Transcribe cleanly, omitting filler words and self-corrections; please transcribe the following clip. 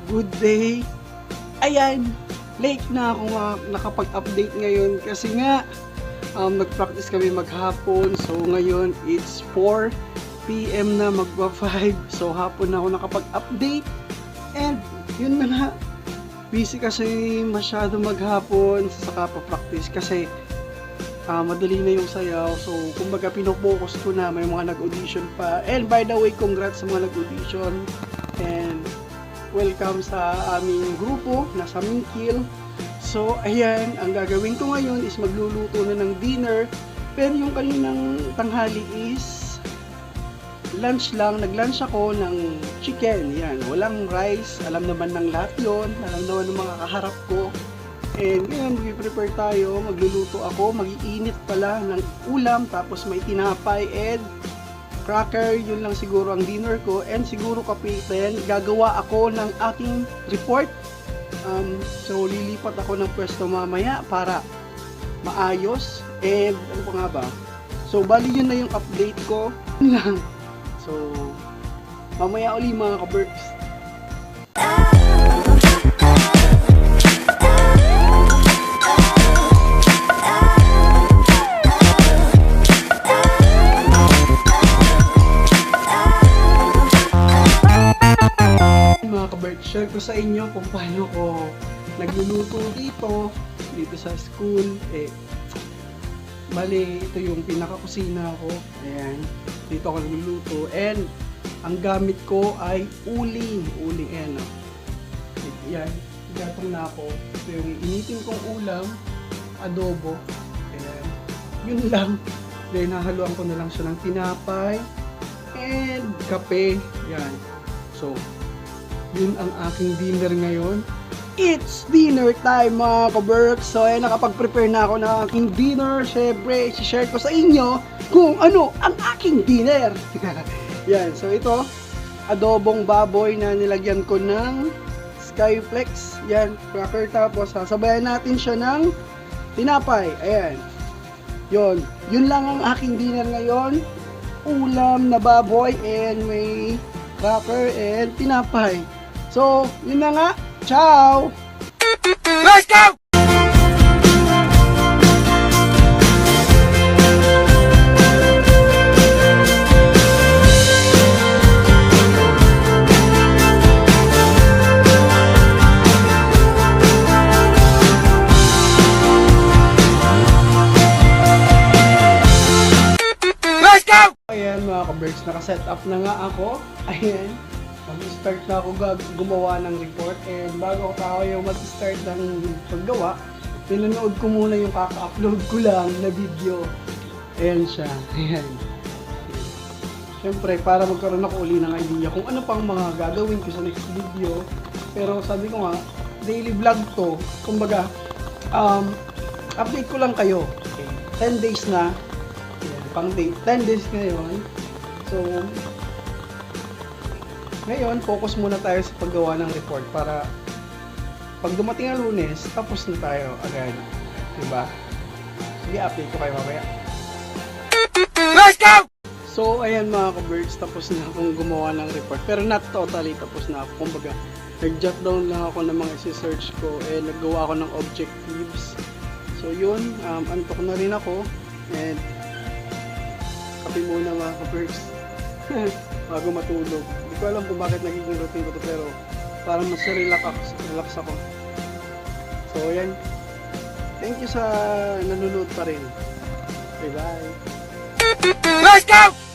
Good day. Ayan, late na ako nakapag-update ngayon kasi nga nag-practice kami maghapon. So ngayon it's 4 PM na magpa 5. So hapon na ako nakapag-update. And yun na nga. Busy kasi masyado maghapon sa saka pa-practice kasi madali na yung sayaw. So kumbaga pinopokus ko na, may mga nag-audition pa. And by the way, congrats sa mga nag-audition. And welcome sa aming grupo, nasa Mingkil. So ayan, ang gagawin ko ngayon is magluluto na ng dinner. Pero yung kaninang tanghali is lunch lang. Nag-lunch ako ng chicken. Yan, walang rice. Alam naman ng lahat yun. Alam naman ng mga kaharap ko. And ngayon, mag-prepare tayo. Magluluto ako. Mag-iinit pala ng ulam. Tapos may tinapay and cracker. Yun lang siguro ang dinner ko. And siguro kapitan, gagawa ako ng aking report. So lilipat ako ng pwesto mamaya para maayos. And ano pa nga ba? So bali yun na yung update ko. Yun lang. So mamaya uli mga ka-Berks. Mga ka-Berks, share ko sa inyo kung paano ko nagluluto dito sa school. Bali, ito yung pinaka-kusina ko. Ayan, dito ako nagluluto. And ang gamit ko ay uling. Ayan, yan, gatong na ako. Ito yung initin kong ulam, adobo. Ayan, yun lang. Then hahaluan ko na lang siya ng tinapay and kape. Yan, so yun ang aking dinner ngayon. It's dinner time mga ka-Berks. So ayan, nakapag-prepare na ako ng aking dinner. Syempre, i-share ko sa inyo kung ano ang aking dinner. Yan, so ito, adobong baboy na nilagyan ko ng Skyflex. Yan, cracker, tapos sasabayan natin siya ng tinapay. Ayan, yun lang ang aking dinner ngayon. Ulam na baboy and may cracker and tinapay. So, yun na nga. Ciao! Let's go! Let's go! Ayan mga ka-Berks, naka-set up na nga ako. Ayan. Mag-start na ako gumawa ng report, and bago ako mag-start ng paggawa, pinanood ko muna yung kaka-upload ko lang na video. Ayan siya. Ayan. Siyempre, para magkaroon ako uli ng idea kung ano pang mga gagawin ko sa next video. Pero sabi ko nga, daily vlog to. Kumbaga, update ko lang kayo. Okay. 10 days na. Ayan, pang date. 10 days ngayon. So, ngayon, focus muna tayo sa paggawa ng report para pag dumating ang Lunes, tapos na tayo agad. Diba? Sige, update ko kayo mamaya. Let's go! So, ayan mga ka-Berks, tapos na akong gumawa ng report. Pero not totally tapos na ako. Kumbaga, nag-jot down lang ako ng mga isi-search ko and naggawa ako ng objectives. So, yun. Antok na rin ako. And kape muna mga ka-Berks. Bago matulog. Hindi ko alam kung bakit nagiging routine ko to, pero parang mas relax ako. So yan, thank you sa nanonood pa rin. Bye bye. Let's go!